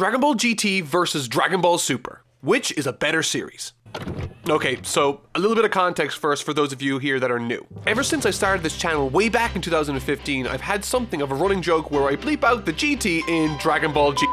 Dragon Ball GT versus Dragon Ball Super. Which is a better series? Okay, so a little bit of context first for those of you here that are new. Ever since I started this channel way back in 2015, I've had something of a running joke where I bleep out the GT in Dragon Ball G.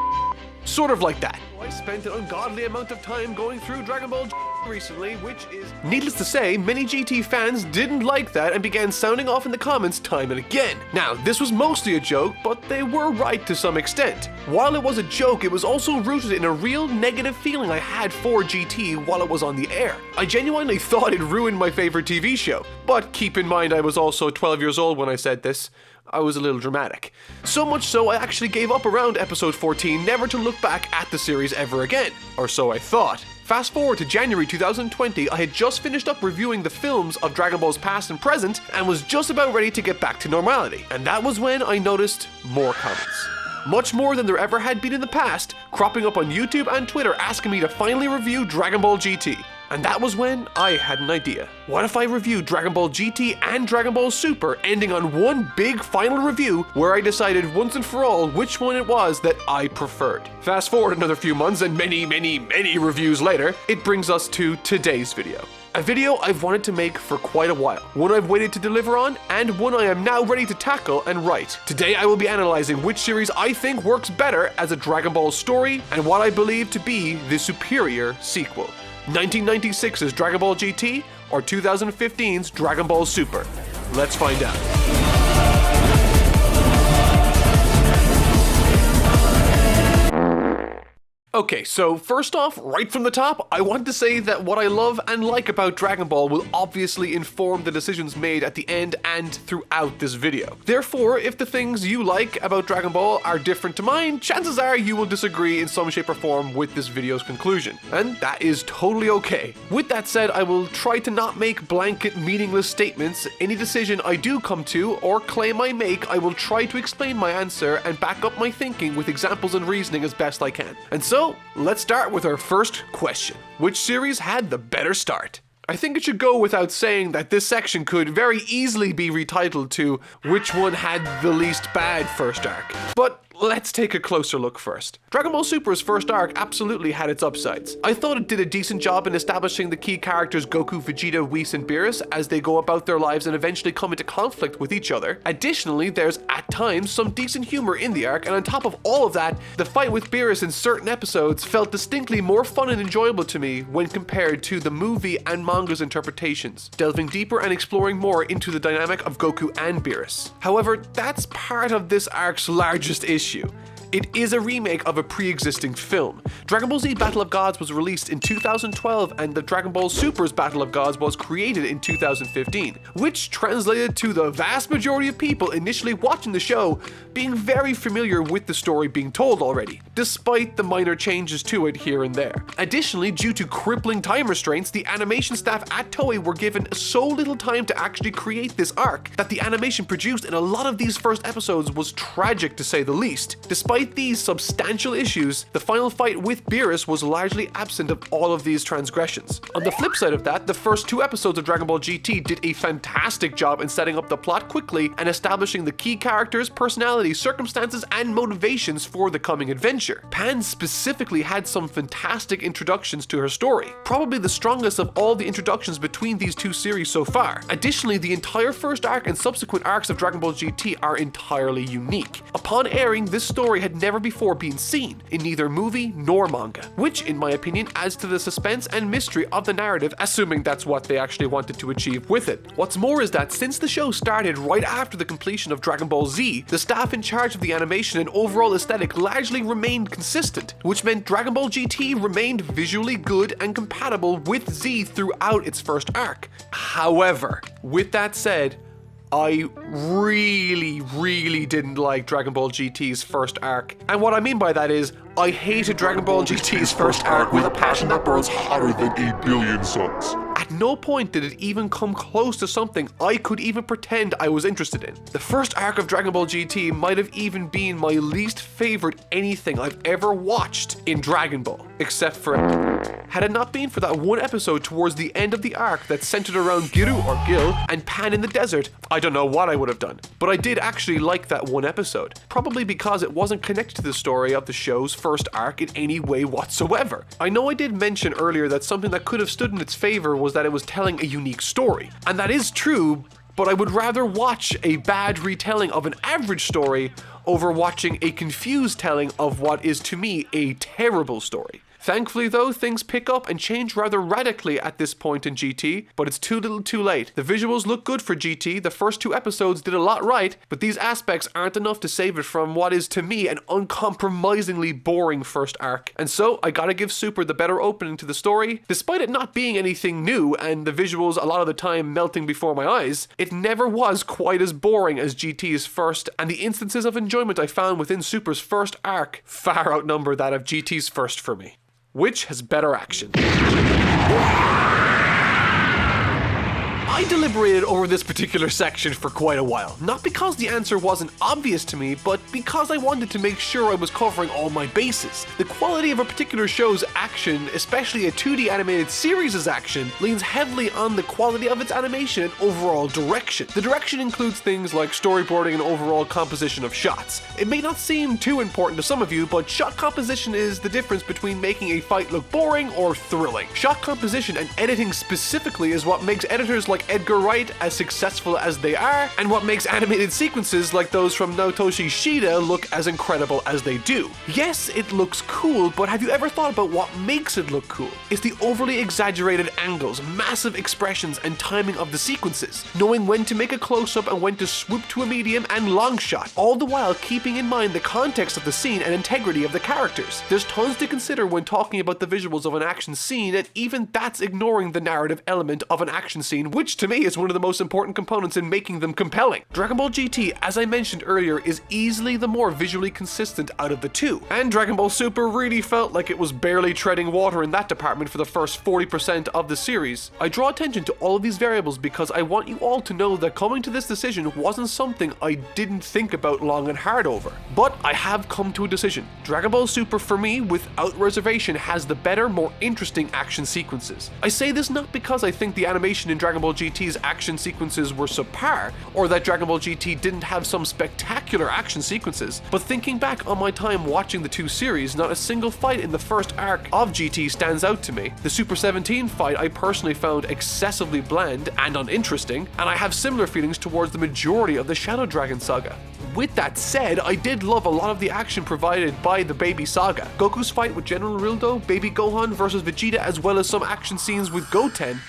Sort of like that. I spent an ungodly amount of time going through Dragon Ball G recently, which is... Needless to say, many GT fans didn't like that and began sounding off in the comments time and again. Now, this was mostly a joke, but they were right to some extent. While it was a joke, it was also rooted in a real negative feeling I had for GT while it was on the air. I genuinely thought it ruined my favorite TV show. But keep in mind I was also 12 years old when I said this. I was a little dramatic. So much so I actually gave up around episode 14, never to look back at the series ever again. Or so I thought. Fast forward to January 2020, I had just finished up reviewing the films of Dragon Ball's past and present, and was just about ready to get back to normality. And that was when I noticed more comments. Much more than there ever had been in the past, cropping up on YouTube and Twitter asking me to finally review Dragon Ball GT. And that was when I had an idea. What if I reviewed Dragon Ball GT and Dragon Ball Super, ending on one big final review where I decided once and for all which one it was that I preferred. Fast forward another few months and many reviews later, it brings us to today's video. A video I've wanted to make for quite a while, one I've waited to deliver on, and one I am now ready to tackle and write. Today I will be analyzing which series I think works better as a Dragon Ball story, and what I believe to be the superior sequel. 1996's Dragon Ball GT or 2015's Dragon Ball Super? Let's find out. Okay, so first off, right from the top, I want to say that what I love and like about Dragon Ball will obviously inform the decisions made at the end and throughout this video. Therefore, if the things you like about Dragon Ball are different to mine, chances are you will disagree in some shape or form with this video's conclusion. And that is totally okay. With that said, I will try to not make blanket meaningless statements. Any decision I do come to or claim I make, I will try to explain my answer and back up my thinking with examples and reasoning as best I can. And so, let's start with our first question. Which series had the better start? I think it should go without saying that this section could very easily be retitled to which one had the least bad first arc. But let's take a closer look first. Dragon Ball Super's first arc absolutely had its upsides. I thought it did a decent job in establishing the key characters Goku, Vegeta, Whis, and Beerus as they go about their lives and eventually come into conflict with each other. Additionally, there's at times some decent humor in the arc, and on top of all of that, the fight with Beerus in certain episodes felt distinctly more fun and enjoyable to me when compared to the movie and manga's interpretations, delving deeper and exploring more into the dynamic of Goku and Beerus. However, that's part of this arc's largest issue. It is a remake of a pre-existing film. Dragon Ball Z Battle of Gods was released in 2012 and the Dragon Ball Super's Battle of Gods was created in 2015, which translated to the vast majority of people initially watching the show being very familiar with the story being told already, despite the minor changes to it here and there. Additionally, due to crippling time restraints, the animation staff at Toei were given so little time to actually create this arc that the animation produced in a lot of these first episodes was tragic to say the least. Despite these substantial issues, the final fight with Beerus was largely absent of all of these transgressions. On the flip side of that, the first two episodes of Dragon Ball GT did a fantastic job in setting up the plot quickly and establishing the key characters, personalities, circumstances, and motivations for the coming adventure. Pan specifically had some fantastic introductions to her story, probably the strongest of all the introductions between these two series so far. Additionally, the entire first arc and subsequent arcs of Dragon Ball GT are entirely unique. Upon airing, this story had never before been seen in neither movie nor manga, which in my opinion adds to the suspense and mystery of the narrative, assuming that's what they actually wanted to achieve with it. What's more is that since the show started right after the completion of Dragon Ball Z, the staff in charge of the animation and overall aesthetic largely remained consistent, which meant Dragon Ball GT remained visually good and compatible with Z throughout its first arc. However, with that said, I really didn't like Dragon Ball GT's first arc. And what I mean by that is, I hated Dragon Ball GT's first arc with a passion that burns hotter than 8 billion suns. At no point did it even come close to something I could even pretend I was interested in. The first arc of Dragon Ball GT might have even been my least favorite anything I've ever watched in Dragon Ball, except for Had it not been for that one episode towards the end of the arc that centered around Giru or Gil and Pan in the desert, I don't know what I would have done. But I did actually like that one episode, probably because it wasn't connected to the story of the show's first arc in any way whatsoever. I know I did mention earlier that something that could have stood in its favor was that it was telling a unique story, and that is true, but I would rather watch a bad retelling of an average story over watching a confused telling of what is to me a terrible story. Thankfully though, things pick up and change rather radically at this point in GT, but it's too little too late. The visuals look good for GT, the first 2 episodes did a lot right, but these aspects aren't enough to save it from what is to me an uncompromisingly boring first arc. And so I gotta give Super the better opening to the story. Despite it not being anything new and the visuals a lot of the time melting before my eyes, it never was quite as boring as GT's first, and the instances of enjoyment I found within Super's first arc far outnumber that of GT's first for me. Which has better action? I deliberated over this particular section for quite a while, not because the answer wasn't obvious to me, but because I wanted to make sure I was covering all my bases. The quality of a particular show's action, especially a 2D animated series' action, leans heavily on the quality of its animation and overall direction. The direction includes things like storyboarding and overall composition of shots. It may not seem too important to some of you, but shot composition is the difference between making a fight look boring or thrilling. Shot composition and editing specifically is what makes editors like Edgar Wright as successful as they are, and what makes animated sequences like those from Naotoshi Shida look as incredible as they do. Yes, it looks cool, but have you ever thought about what makes it look cool? It's the overly exaggerated angles, massive expressions, and timing of the sequences, knowing when to make a close-up and when to swoop to a medium and long shot, all the while keeping in mind the context of the scene and integrity of the characters. There's tons to consider when talking about the visuals of an action scene, and even that's ignoring the narrative element of an action scene, which to me is one of the most important components in making them compelling. Dragon Ball GT, as I mentioned earlier, is easily the more visually consistent out of the two, and Dragon Ball Super really felt like it was barely treading water in that department for the first 40% of the series. I draw attention to all of these variables because I want you all to know that coming to this decision wasn't something I didn't think about long and hard over. But I have come to a decision. Dragon Ball Super for me, without reservation, has the better, more interesting action sequences. I say this not because I think the animation in Dragon Ball GT's action sequences were subpar, or that Dragon Ball GT didn't have some spectacular action sequences, but thinking back on my time watching the two series, not a single fight in the first arc of GT stands out to me. The Super 17 fight I personally found excessively bland and uninteresting, and I have similar feelings towards the majority of the Shadow Dragon saga. With that said, I did love a lot of the action provided by the Baby Saga. Goku's fight with General Rildo, Baby Gohan versus Vegeta, as well as some action scenes with Goten,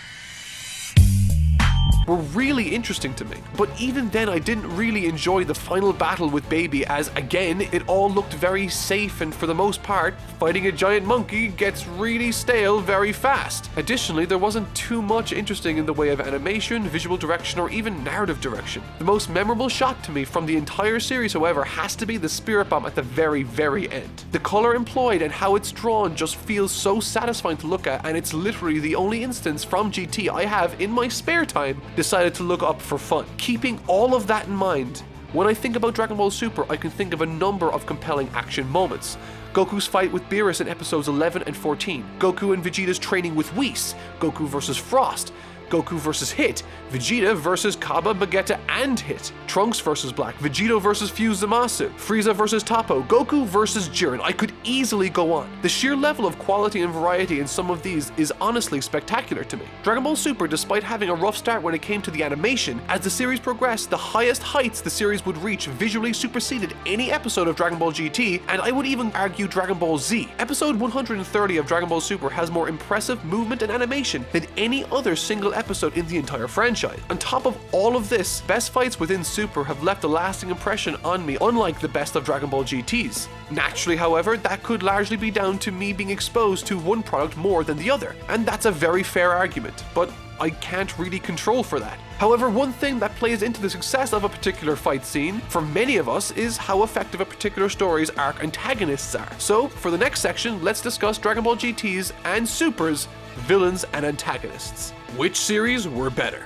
were really interesting to me. But even then I didn't really enjoy the final battle with Baby, as again it all looked very safe, and for the most part fighting a giant monkey gets really stale very fast. Additionally, there wasn't too much interesting in the way of animation, visual direction, or even narrative direction. The most memorable shot to me from the entire series, however, has to be the Spirit Bomb at the very end. The color employed and how it's drawn just feels so satisfying to look at, and it's literally the only instance from GT I have in my spare time decided to look up for fun. Keeping all of that in mind, when I think about Dragon Ball Super, I can think of a number of compelling action moments. Goku's fight with Beerus in episodes 11 and 14, Goku and Vegeta's training with Whis, Goku versus Frost, Goku versus Hit, Vegeta versus Kaba, Vegeta, and Hit, Trunks versus Black, Vegito versus Fuse Zamasu, Frieza versus Toppo, Goku versus Jiren. I could easily go on. The sheer level of quality and variety in some of these is honestly spectacular to me. Dragon Ball Super, despite having a rough start when it came to the animation, as the series progressed, the highest heights the series would reach visually superseded any episode of Dragon Ball GT, and I would even argue Dragon Ball Z. Episode 130 of Dragon Ball Super has more impressive movement and animation than any other single episode in the entire franchise. On top of all of this, best fights within Super have left a lasting impression on me, unlike the best of Dragon Ball GT's. Naturally, however, that could largely be down to me being exposed to one product more than the other, and that's a very fair argument, but I can't really control for that. However, one thing that plays into the success of a particular fight scene, for many of us, is how effective a particular story's arc antagonists are. So, for the next section, let's discuss Dragon Ball GT's and Super's villains and antagonists. Which series were better?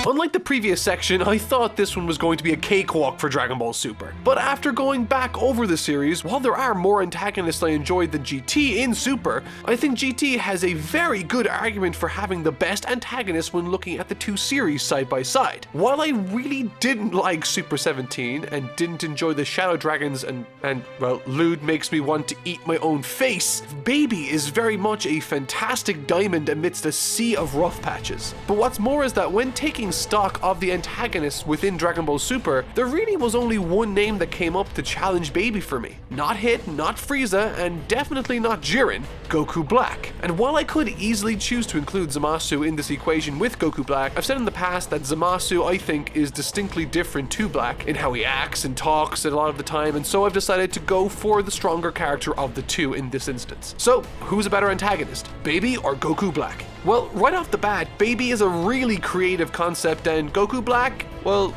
Unlike the previous section, I thought this one was going to be a cakewalk for Dragon Ball Super. But after going back over the series, while there are more antagonists I enjoyed than GT in Super, I think GT has a very good argument for having the best antagonist when looking at the two series side by side. While I really didn't like Super 17 and didn't enjoy the Shadow Dragons and well, lewd makes me want to eat my own face, Baby is very much a fantastic diamond amidst a sea of rough patches. But what's more is that when taking stock of the antagonists within Dragon Ball Super, there really was only one name that came up to challenge Baby for me. Not Hit, not Frieza, and definitely not Jiren, Goku Black. And while I could easily choose to include Zamasu in this equation with Goku Black, I've said in the past that Zamasu, I think, is distinctly different to Black in how he acts and talks a lot of the time, and so I've decided to go for the stronger character of the two in this instance. So, who's a better antagonist, Baby or Goku Black? Well, right off the bat, Baby is a really creative concept, and Goku Black, well,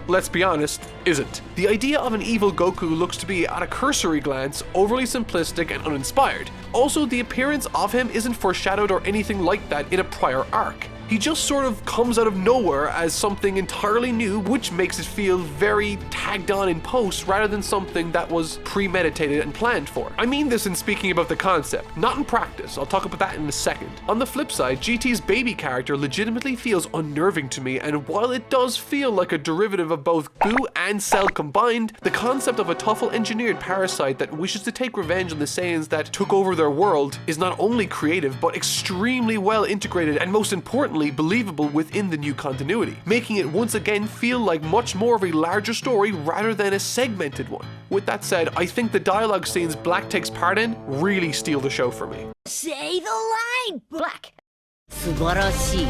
let's be honest, isn't. The idea of an evil Goku looks to be, at a cursory glance, overly simplistic and uninspired. Also, the appearance of him isn't foreshadowed or anything like that in a prior arc. He just sort of comes out of nowhere as something entirely new, which makes it feel very tagged on in post rather than something that was premeditated and planned for. I mean this in speaking about the concept, not in practice. I'll talk about that in a second. On the flip side, GT's Baby character legitimately feels unnerving to me, and while it does feel like a derivative of both Boo and Cell combined, the concept of a Tuffle engineered parasite that wishes to take revenge on the Saiyans that took over their world is not only creative but extremely well integrated and most importantly believable within the new continuity, making it once again feel like much more of a larger story rather than a segmented one. With that said, I think the dialogue scenes Black takes part in really steal the show for me. Say the line, Black! 素晴らしい.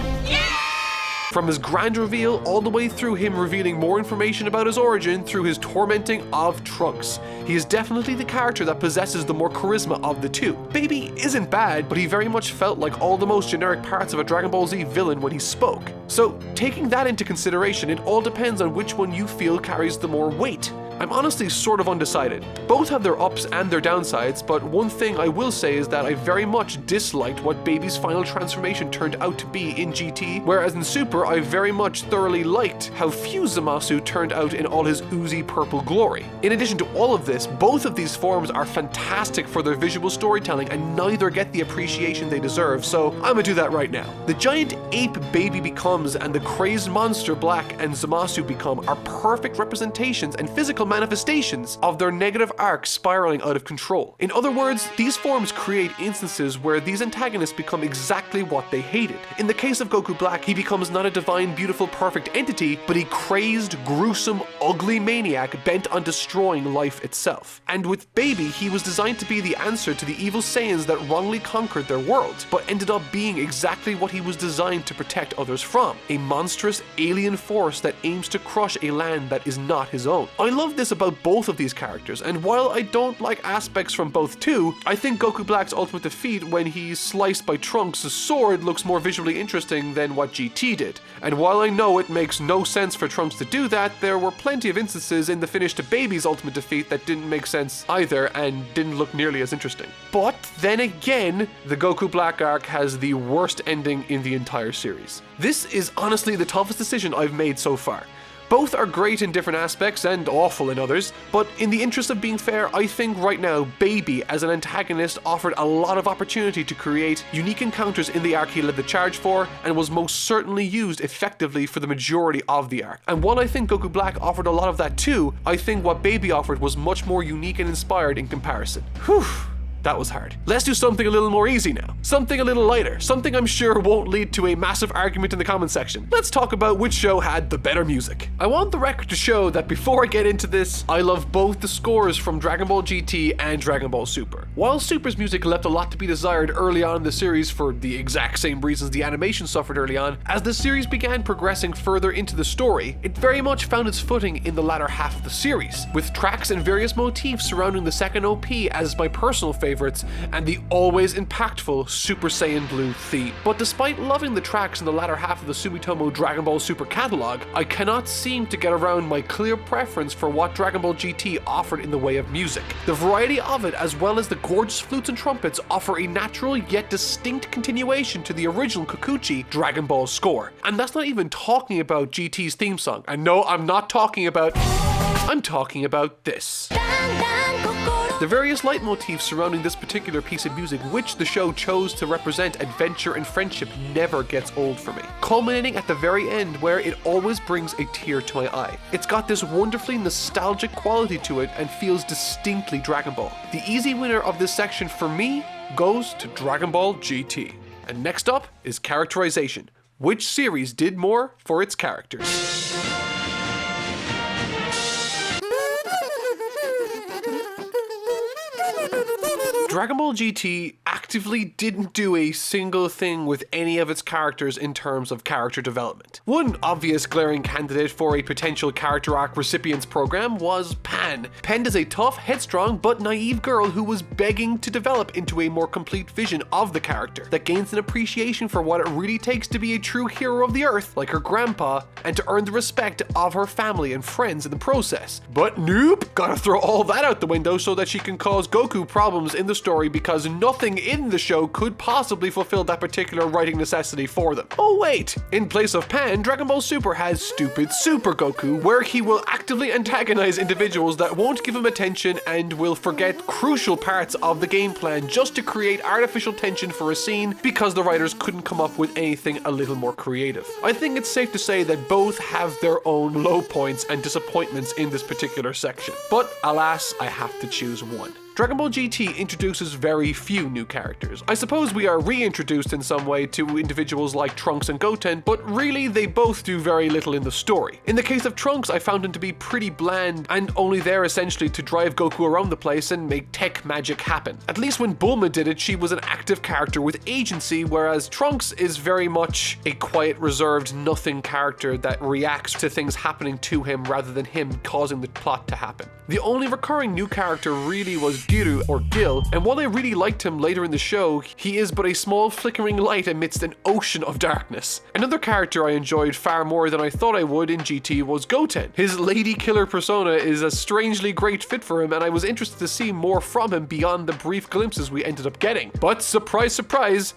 From his grand reveal all the way through him revealing more information about his origin through his tormenting of Trunks. He is definitely the character that possesses the more charisma of the two. Baby isn't bad, but he very much felt like all the most generic parts of a Dragon Ball Z villain when he spoke. So, taking that into consideration, it all depends on which one you feel carries the more weight. I'm honestly sort of undecided. Both have their ups and their downsides, but one thing I will say is that I very much disliked what Baby's final transformation turned out to be in GT, whereas in Super I very much thoroughly liked how few Zamasu turned out in all his oozy purple glory. In addition to all of this, both of these forms are fantastic for their visual storytelling and neither get the appreciation they deserve, so I'm gonna do that right now. The giant ape Baby becomes and the crazed monster Black and Zamasu become are perfect representations and physical manifestations of their negative arc spiraling out of control. In other words, these forms create instances where these antagonists become exactly what they hated. In the case of Goku Black, he becomes not a divine, beautiful, perfect entity, but a crazed, gruesome, ugly maniac bent on destroying life itself. And with Baby, he was designed to be the answer to the evil Saiyans that wrongly conquered their world, but ended up being exactly what he was designed to protect others from, a monstrous alien force that aims to crush a land that is not his own. I love this about both of these characters, and while I don't like aspects from both too, I think Goku Black's ultimate defeat when he's sliced by Trunks' sword looks more visually interesting than what GT did. And while I know it makes no sense for Trunks to do that, there were plenty of instances in the finish to Baby's ultimate defeat that didn't make sense either and didn't look nearly as interesting. But then again, the Goku Black arc has the worst ending in the entire series. This is honestly the toughest decision I've made so far. Both are great in different aspects and awful in others, but in the interest of being fair, I think right now Baby as an antagonist offered a lot of opportunity to create unique encounters in the arc he led the charge for, and was most certainly used effectively for the majority of the arc. And while I think Goku Black offered a lot of that too, I think what Baby offered was much more unique and inspired in comparison. Whew. That was hard. Let's do something a little more easy now. Something a little lighter. Something I'm sure won't lead to a massive argument in the comment section. Let's talk about which show had the better music. I want the record to show that before I get into this, I love both the scores from Dragon Ball GT and Dragon Ball Super. While Super's music left a lot to be desired early on in the series for the exact same reasons the animation suffered early on, as the series began progressing further into the story, it very much found its footing in the latter half of the series, with tracks and various motifs surrounding the second OP as my personal favorite favorites, and the always impactful Super Saiyan Blue theme. But despite loving the tracks in the latter half of the Sumitomo Dragon Ball Super catalog, I cannot seem to get around my clear preference for what Dragon Ball GT offered in the way of music. The variety of it, as well as the gorgeous flutes and trumpets, offer a natural yet distinct continuation to the original Kikuchi Dragon Ball score. And that's not even talking about GT's theme song. And no, I'm talking about this. The various leitmotifs surrounding this particular piece of music, which the show chose to represent adventure and friendship, never gets old for me, culminating at the very end where it always brings a tear to my eye. It's got this wonderfully nostalgic quality to it and feels distinctly Dragon Ball. The easy winner of this section for me goes to Dragon Ball GT. And next up is characterization. Which series did more for its characters? Dragon Ball GT actively didn't do a single thing with any of its characters in terms of character development. One obvious glaring candidate for a potential character arc recipients program was Pan. Pan is a tough, headstrong, but naive girl who was begging to develop into a more complete vision of the character that gains an appreciation for what it really takes to be a true hero of the earth, like her grandpa, and to earn the respect of her family and friends in the process. But nope, gotta throw all that out the window so that she can cause Goku problems in the story because nothing in the show could possibly fulfill that particular writing necessity for them. Oh wait, in place of Pan, Dragon Ball Super has Stupid Super Goku, where he will actively antagonize individuals that won't give him attention and will forget crucial parts of the game plan just to create artificial tension for a scene because the writers couldn't come up with anything a little more creative. I think it's safe to say that both have their own low points and disappointments in this particular section. But alas, I have to choose one. Dragon Ball GT introduces very few new characters. I suppose we are reintroduced in some way to individuals like Trunks and Goten, but really they both do very little in the story. In the case of Trunks, I found him to be pretty bland and only there essentially to drive Goku around the place and make tech magic happen. At least when Bulma did it, she was an active character with agency, whereas Trunks is very much a quiet, reserved, nothing character that reacts to things happening to him rather than him causing the plot to happen. The only recurring new character really was Giru, or Gil, and while I really liked him later in the show, he is but a small flickering light amidst an ocean of darkness. Another character I enjoyed far more than I thought I would in GT was Goten. His lady killer persona is a strangely great fit for him, and I was interested to see more from him beyond the brief glimpses we ended up getting. But surprise, surprise,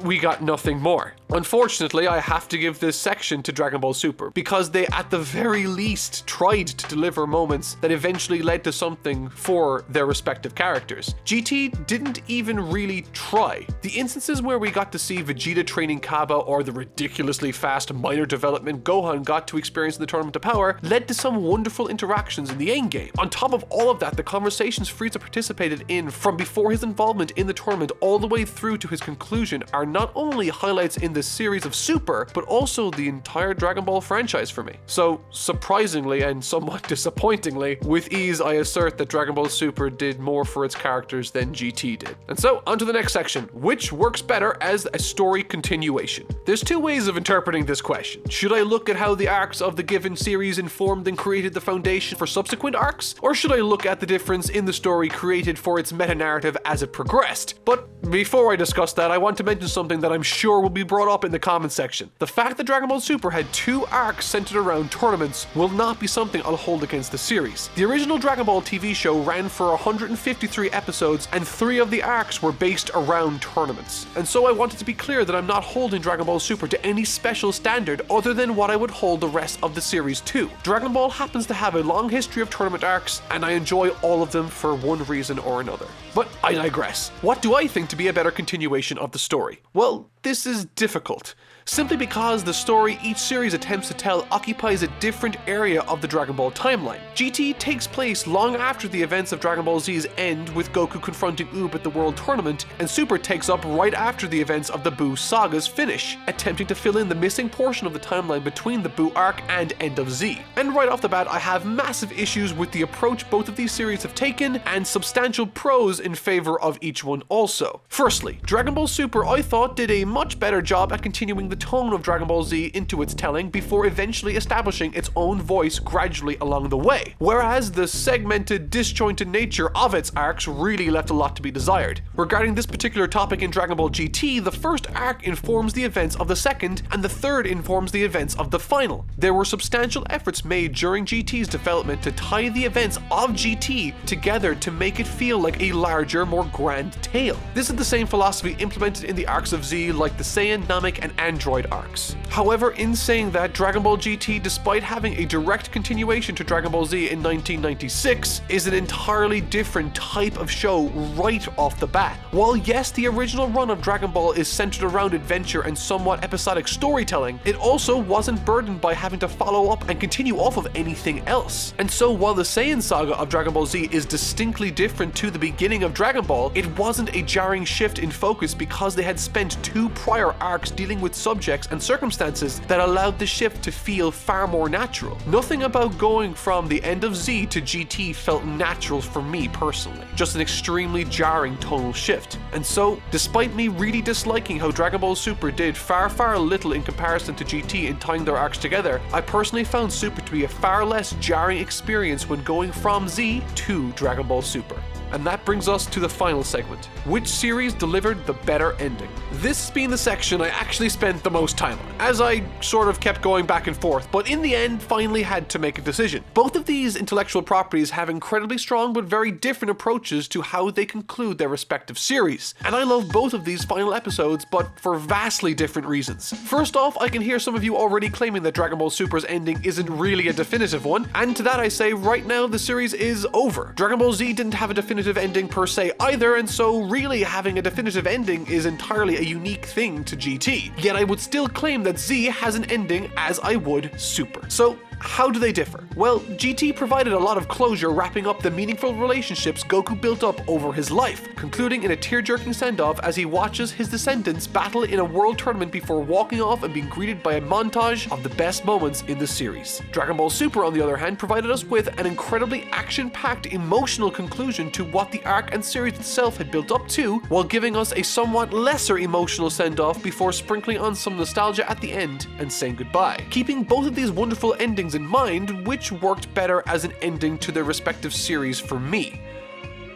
we got nothing more. Unfortunately, I have to give this section to Dragon Ball Super, because they at the very least tried to deliver moments that eventually led to something for their respective characters. GT didn't even really try. The instances where we got to see Vegeta training Kaba or the ridiculously fast minor development Gohan got to experience in the Tournament of Power led to some wonderful interactions in the endgame. On top of all of that, the conversations Frieza participated in from before his involvement in the tournament all the way through to his conclusion are not only highlights in the series of Super, but also the entire Dragon Ball franchise for me. So, surprisingly and somewhat disappointingly, with ease I assert that Dragon Ball Super did more for its characters than GT did. And so, on to the next section. Which works better as a story continuation? There's two ways of interpreting this question. Should I look at how the arcs of the given series informed and created the foundation for subsequent arcs? Or should I look at the difference in the story created for its meta-narrative as it progressed? But before I discuss that, I want to mention something that I'm sure will be brought up in the comment section. The fact that Dragon Ball Super had two arcs centered around tournaments will not be something I'll hold against the series. The original Dragon Ball TV show ran for 153 episodes, and 3 of the arcs were based around tournaments. And so I wanted to be clear that I'm not holding Dragon Ball Super to any special standard other than what I would hold the rest of the series to. Dragon Ball happens to have a long history of tournament arcs, and I enjoy all of them for one reason or another. But I digress. What do I think to be a better continuation of the story? Well, this is difficult. Simply because the story each series attempts to tell occupies a different area of the Dragon Ball timeline. GT takes place long after the events of Dragon Ball Z's end with Goku confronting Oob at the World Tournament, and Super takes up right after the events of the Buu Saga's finish, attempting to fill in the missing portion of the timeline between the Buu arc and End of Z. And right off the bat, I have massive issues with the approach both of these series have taken, and substantial pros in favor of each one also. Firstly, Dragon Ball Super I thought did a much better job at continuing the tone of Dragon Ball Z into its telling before eventually establishing its own voice gradually along the way, whereas the segmented, disjointed nature of its arcs really left a lot to be desired. Regarding this particular topic in Dragon Ball GT, the first arc informs the events of the second, and the third informs the events of the final. There were substantial efforts made during GT's development to tie the events of GT together to make it feel like a larger, more grand tale. This is the same philosophy implemented in the arcs of Z, like the Saiyan, Namek, and Android arcs. However, in saying that, Dragon Ball GT, despite having a direct continuation to Dragon Ball Z in 1996, is an entirely different type of show right off the bat. While yes, the original run of Dragon Ball is centered around adventure and somewhat episodic storytelling, it also wasn't burdened by having to follow up and continue off of anything else. And so while the Saiyan saga of Dragon Ball Z is distinctly different to the beginning of Dragon Ball, it wasn't a jarring shift in focus because they had spent 2 prior arcs dealing with subjects and circumstances that allowed the shift to feel far more natural. Nothing about going from the end of Z to GT felt natural for me personally, just an extremely jarring tonal shift. And so, despite me really disliking how Dragon Ball Super did far little in comparison to GT in tying their arcs together, I personally found Super to be a far less jarring experience when going from Z to Dragon Ball Super. And that brings us to the final segment. Which series delivered the better ending? This being the section I actually spent the most time on, as I sort of kept going back and forth, but in the end finally had to make a decision. Both of these intellectual properties have incredibly strong but very different approaches to how they conclude their respective series, and I love both of these final episodes, but for vastly different reasons. First off, I can hear some of you already claiming that Dragon Ball Super's ending isn't really a definitive one, and to that I say right now the series is over. Dragon Ball Z didn't have a definitive ending per se either, and so really having a definitive ending is entirely a unique thing to GT. Yet I would still claim that Z has an ending as I would Super. So how do they differ? Well, GT provided a lot of closure, wrapping up the meaningful relationships Goku built up over his life, concluding in a tear-jerking send-off as he watches his descendants battle in a world tournament before walking off and being greeted by a montage of the best moments in the series. Dragon Ball Super, on the other hand, provided us with an incredibly action-packed, emotional conclusion to what the arc and series itself had built up to, while giving us a somewhat lesser emotional send-off before sprinkling on some nostalgia at the end and saying goodbye. Keeping both of these wonderful endings in mind, which worked better as an ending to their respective series for me?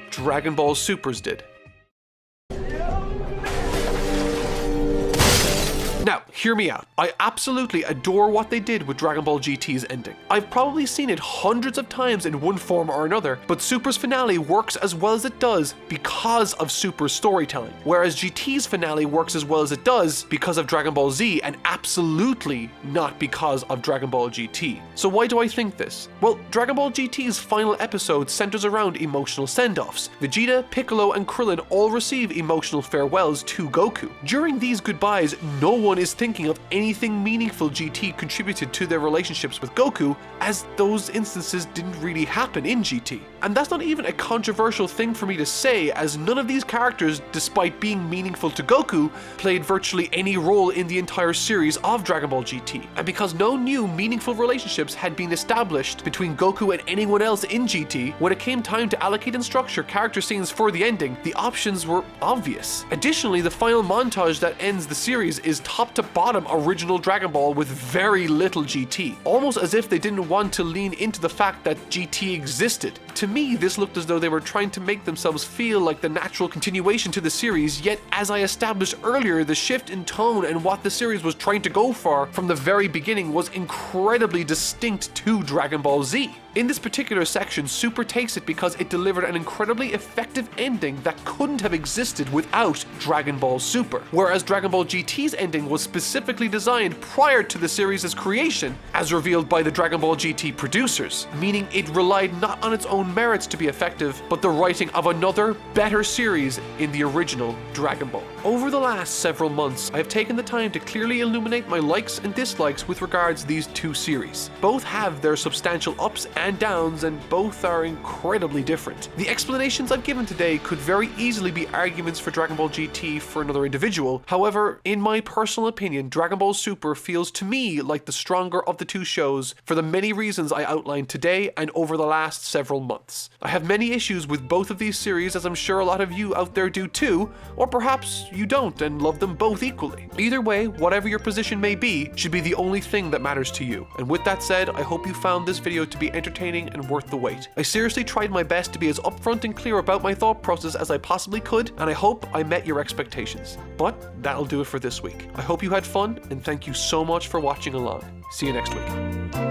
Dragon Ball Super's did. Now, hear me out. I absolutely adore what they did with Dragon Ball GT's ending. I've probably seen it hundreds of times in one form or another, but Super's finale works as well as it does because of Super's storytelling, whereas GT's finale works as well as it does because of Dragon Ball Z, and absolutely not because of Dragon Ball GT. So why do I think this? Well, Dragon Ball GT's final episode centers around emotional send-offs. Vegeta, Piccolo, and Krillin all receive emotional farewells to Goku. During these goodbyes, no one is thinking of anything meaningful GT contributed to their relationships with Goku, as those instances didn't really happen in GT. And that's not even a controversial thing for me to say, as none of these characters, despite being meaningful to Goku, played virtually any role in the entire series of Dragon Ball GT. And because no new meaningful relationships had been established between Goku and anyone else in GT, when it came time to allocate and structure character scenes for the ending, the options were obvious. Additionally, the final montage that ends the series is top to bottom original Dragon Ball with very little GT, almost as if they didn't want to lean into the fact that GT existed. To me, this looked as though they were trying to make themselves feel like the natural continuation to the series, yet as I established earlier, the shift in tone and what the series was trying to go for from the very beginning was incredibly distinct to Dragon Ball Z. In this particular section, Super takes it because it delivered an incredibly effective ending that couldn't have existed without Dragon Ball Super, whereas Dragon Ball GT's ending was specifically designed prior to the series' creation, as revealed by the Dragon Ball GT producers, meaning it relied not on its own merits to be effective, but the writing of another, better series in the original Dragon Ball. Over the last several months, I have taken the time to clearly illuminate my likes and dislikes with regards to these two series. Both have their substantial ups and downs, and both are incredibly different. The explanations I've given today could very easily be arguments for Dragon Ball GT for another individual. However, in my personal opinion, Dragon Ball Super feels to me like the stronger of the two shows for the many reasons I outlined today and over the last several months. I have many issues with both of these series, as I'm sure a lot of you out there do too, or perhaps you don't and love them both equally. Either way, whatever your position may be, should be the only thing that matters to you. And with that said, I hope you found this video to be entertaining and worth the wait. I seriously tried my best to be as upfront and clear about my thought process as I possibly could, and I hope I met your expectations. But that'll do it for this week. I hope you had fun, and thank you so much for watching along. See you next week.